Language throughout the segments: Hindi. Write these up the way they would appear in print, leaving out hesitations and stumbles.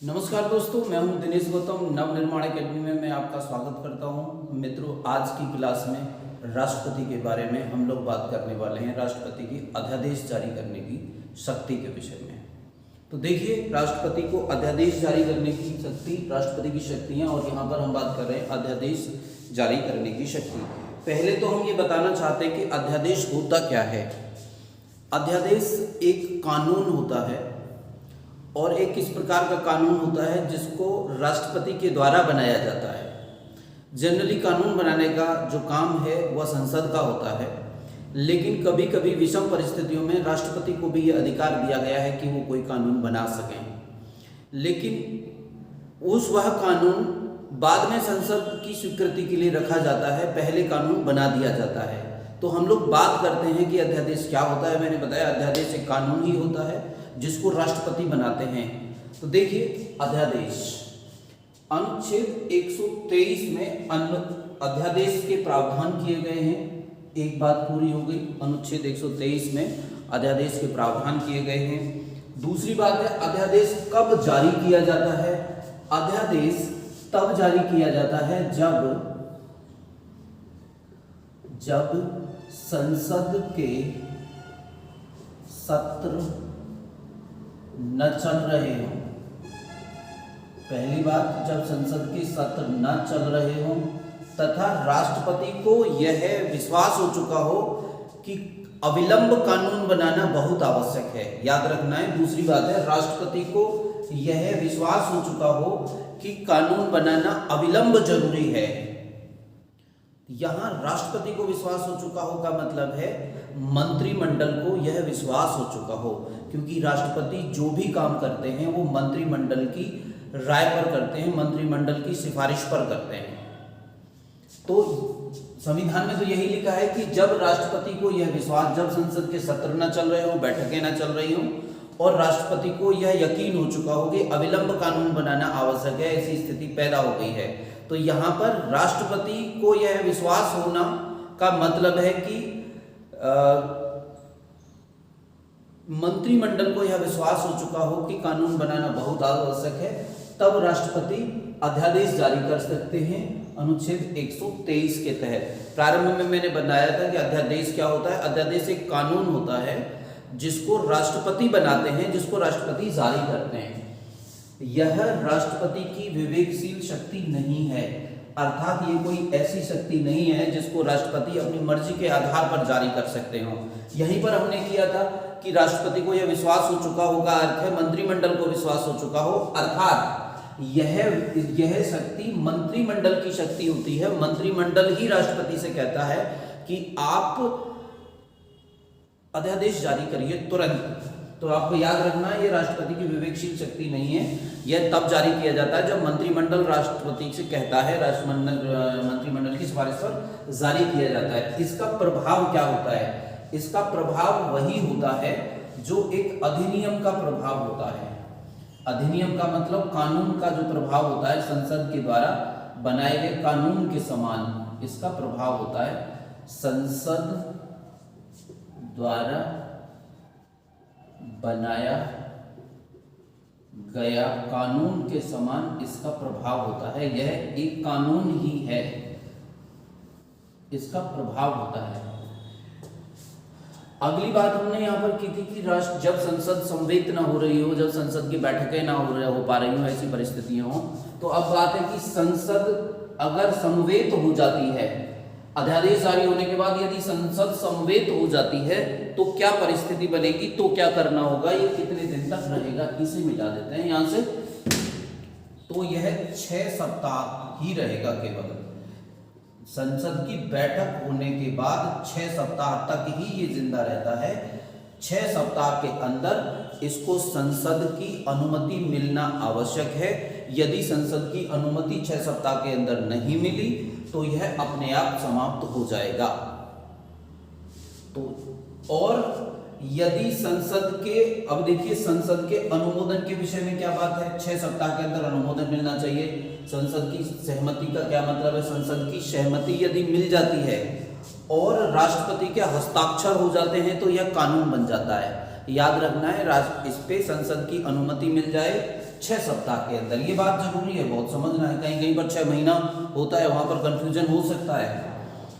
नमस्कार दोस्तों, मैं हूं दिनेश गौतम। नवनिर्माण एकेडमी में मैं आपका स्वागत करता हूं। मित्रों, आज की क्लास में राष्ट्रपति के बारे में हम लोग बात करने वाले हैं, राष्ट्रपति की अध्यादेश जारी करने की शक्ति के विषय में। तो देखिए, राष्ट्रपति को अध्यादेश जारी करने की शक्ति, राष्ट्रपति की शक्तियां, और यहाँ पर हम बात कर रहे हैं अध्यादेश जारी करने की शक्ति। पहले तो हम ये बताना चाहते हैं कि अध्यादेश होता क्या है। अध्यादेश एक कानून होता है और एक इस प्रकार का कानून होता है जिसको राष्ट्रपति के द्वारा बनाया जाता है। जनरली कानून बनाने का जो काम है वह संसद का होता है, लेकिन कभी कभी विषम परिस्थितियों में राष्ट्रपति को भी यह अधिकार दिया गया है कि वो कोई कानून बना सकें। लेकिन वह कानून बाद में संसद की स्वीकृति के लिए रखा जाता है, पहले कानून बना दिया जाता है। तो हम लोग बात करते हैं कि अध्यादेश क्या होता है। मैंने बताया अध्यादेश एक कानून ही होता है जिसको राष्ट्रपति बनाते हैं। तो देखिए, अध्यादेश अनुच्छेद 123 में अध्यादेश के प्रावधान किए गए हैं। एक बात पूरी हो गई, अनुच्छेद 123 में अध्यादेश के प्रावधान किए गए हैं। दूसरी बात है, अध्यादेश कब जारी किया जाता है। अध्यादेश तब जारी किया जाता है जब संसद के सत्र न चल रहे हों। पहली बात, जब संसद के सत्र न चल रहे हों तथा राष्ट्रपति को यह विश्वास हो चुका हो कि अविलंब कानून बनाना बहुत आवश्यक है। याद रखना है। दूसरी बात है, राष्ट्रपति को यह विश्वास हो चुका हो कि कानून बनाना अविलंब जरूरी है। यहां राष्ट्रपति को विश्वास हो चुका हो का मतलब है मंत्रिमंडल को यह विश्वास हो चुका हो, क्योंकि राष्ट्रपति जो भी काम करते हैं वो मंत्रिमंडल की राय पर करते हैं, मंत्रिमंडल की सिफारिश पर करते हैं। तो संविधान में तो यही लिखा है कि जब राष्ट्रपति को यह विश्वास, जब संसद के सत्र न चल रहे हो, बैठकें न चल रही हो और राष्ट्रपति को यह यकीन हो चुका हो कि अविलंब कानून बनाना आवश्यक है, ऐसी स्थिति पैदा हो गई है। तो यहाँ पर राष्ट्रपति को यह विश्वास होना का मतलब है कि मंत्रिमंडल को यह विश्वास हो चुका हो कि कानून बनाना बहुत आवश्यक है, तब राष्ट्रपति अध्यादेश जारी कर सकते हैं अनुच्छेद 123 के तहत। प्रारंभ में मैंने बताया था कि अध्यादेश क्या होता है। अध्यादेश एक कानून होता है जिसको राष्ट्रपति बनाते हैं, जिसको राष्ट्रपति जारी करते हैं। यह राष्ट्रपति की विवेकशील शक्ति नहीं है, अर्थात ये कोई ऐसी शक्ति नहीं है जिसको राष्ट्रपति अपनी मर्जी के आधार पर जारी कर सकते हो। यहीं पर हमने किया था कि राष्ट्रपति को यह विश्वास हो चुका होगा, अर्थ है मंत्रिमंडल को विश्वास हो चुका हो, अर्थात यह शक्ति मंत्रिमंडल की शक्ति होती है। मंत्रिमंडल ही राष्ट्रपति से कहता है कि आप अध्यादेश जारी करिए तुरंत। तो आपको याद रखना है, यह राष्ट्रपति की विवेकशील शक्ति नहीं है। यह तब जारी किया जाता है जब मंत्रिमंडल राष्ट्रपति से कहता है, मंत्रिमंडल की सिफारिश पर जारी किया जाता है। इसका प्रभाव क्या होता है? इसका प्रभाव वही होता है जो एक अधिनियम का प्रभाव होता है। अधिनियम का मतलब कानून का जो प्रभाव होता है, संसद के द्वारा बनाए गए कानून के समान इसका प्रभाव होता है। संसद द्वारा बनाया गया कानून के समान इसका प्रभाव होता है। यह एक कानून ही है, इसका प्रभाव होता है। अगली बात हमने यहाँ पर की थी कि जब संसद समवेत ना हो रही हो, जब संसद की बैठकें ना हो पा रही हो, ऐसी परिस्थितियां हो, तो अब बात है कि संसद अगर समवेत हो जाती है, अध्यादेश जारी होने के बाद यदि संसद समवेत हो जाती है तो क्या परिस्थिति बनेगी, तो क्या करना होगा, ये कितने दिन तक रहेगा, इसे मिटा देते हैं यहां से। तो यह 6 सप्ताह ही रहेगा केवल। संसद की बैठक होने के बाद 6 सप्ताह तक ही ये जिंदा रहता है। 6 सप्ताह के अंदर इसको संसद की अनुमति मिलना आवश्यक है। यदि संसद की अनुमति 6 सप्ताह के अंदर नहीं मिली तो यह अपने आप समाप्त हो जाएगा। तो और यदि संसद के, अब देखिए संसद के अनुमोदन के विषय में क्या बात है, 6 सप्ताह के अंदर अनुमोदन मिलना चाहिए। संसद की सहमति का क्या मतलब है? संसद की सहमति यदि मिल जाती है और राष्ट्रपति के हस्ताक्षर हो जाते हैं तो यह कानून बन जाता है। याद रखना है, इस पे संसद की अनुमति मिल जाए 6 सप्ताह के अंदर। ये बात जरूरी है, बहुत समझना है, कहीं कहीं पर 6 महीना होता है, वहां पर कंफ्यूजन हो सकता है।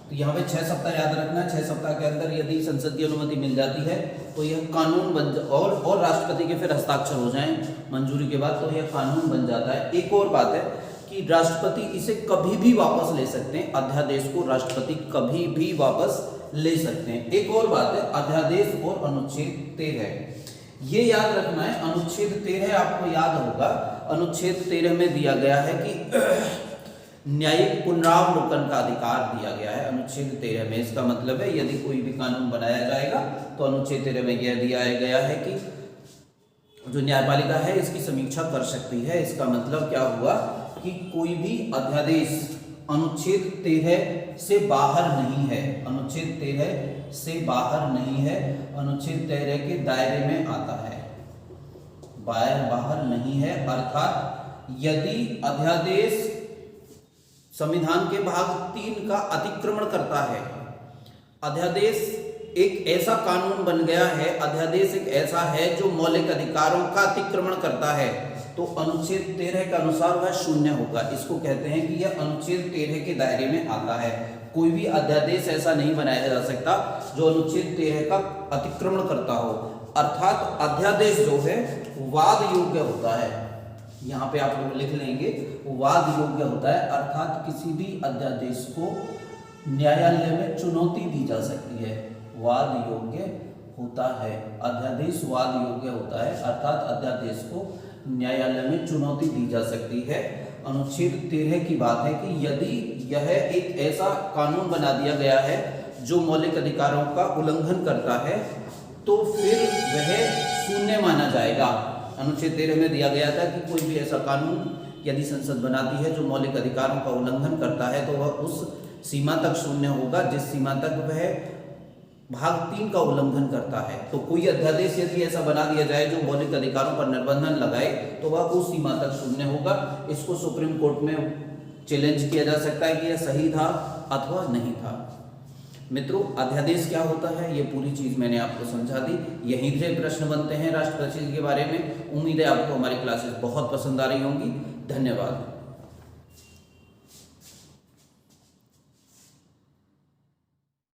तो यहाँ पे 6 सप्ताह याद रखना है। 6 सप्ताह के अंदर यदि संसद की अनुमति मिल जाती है तो यह कानून बन और राष्ट्रपति के फिर हस्ताक्षर हो जाएं मंजूरी के बाद, तो यह कानून बन जाता है। एक और बात है कि राष्ट्रपति इसे कभी भी वापस ले सकते हैं, अध्यादेश को राष्ट्रपति कभी भी वापस ले सकते हैं। एक और बात है अध्यादेश और अनुच्छेद 13, ये याद रखना है। अनुच्छेद 13 आपको याद होगा, अनुच्छेद 13 में दिया गया है कि न्यायिक पुनरावलोकन का अधिकार दिया गया है अनुच्छेद 13 में। इसका मतलब है यदि कोई भी कानून बनाया जाएगा तो अनुच्छेद 13 में यह दिया गया है कि जो न्यायपालिका है इसकी समीक्षा कर सकती है। इसका मतलब क्या हुआ कि कोई भी अध्यादेश अनुच्छेद 13 से बाहर नहीं है, अनुच्छेद 13 से बाहर नहीं है, अनुच्छेद 13 के दायरे में आता है, बाहर नहीं है। अर्थात यदि अध्यादेश संविधान के भाग 3 का अतिक्रमण करता है, अध्यादेश एक ऐसा कानून बन गया है, अध्यादेश एक ऐसा है जो मौलिक अधिकारों का अतिक्रमण करता है, तो अनुच्छेद 13 के अनुसार वह शून्य होगा। इसको कहते हैं कि यह अनुच्छेद 13 के दायरे में आता है। कोई भी अध्यादेश ऐसा नहीं बनाया जा सकता जो अनुच्छेद 13 का अतिक्रमण करता हो। अर्थात अध्यादेश जो है वाद योग्य होता है, यहाँ पे आप लोग लिख लेंगे, वाद योग्य होता है। अर्थात किसी भी अध्यादेश को न्यायालय में चुनौती दी जा सकती है, वाद योग्य होता है, अध्यादेश वाद योग्य होता है। अर्थात अध्यादेश को न्यायालय में चुनौती दी जा सकती है। अनुच्छेद 13 की बात है कि यदि यह एक ऐसा कानून बना दिया गया है जो मौलिक अधिकारों का उल्लंघन करता है तो फिर वह शून्य माना जाएगा। अनुच्छेद 13 में दिया गया था कि कोई भी ऐसा कानून यदि संसद बनाती है जो मौलिक अधिकारों का उल्लंघन करता है तो वह उस सीमा तक शून्य होगा जिस सीमा तक वह भाग 3 का उल्लंघन करता है। तो कोई अध्यादेश यदि ऐसा बना दिया जाए जो मौलिक अधिकारों पर निर्बंधन लगाए तो वह उस सीमा तक शून्य होगा। इसको सुप्रीम कोर्ट में चैलेंज किया जा सकता है कि यह सही था अथवा नहीं था। मित्रों, अध्यादेश क्या होता है ये पूरी चीज मैंने आपको समझा दी। यहीं से प्रश्न बनते हैं राष्ट्रपति के बारे में। उम्मीद है आपको हमारी क्लासेस बहुत पसंद आ रही होंगी। धन्यवाद।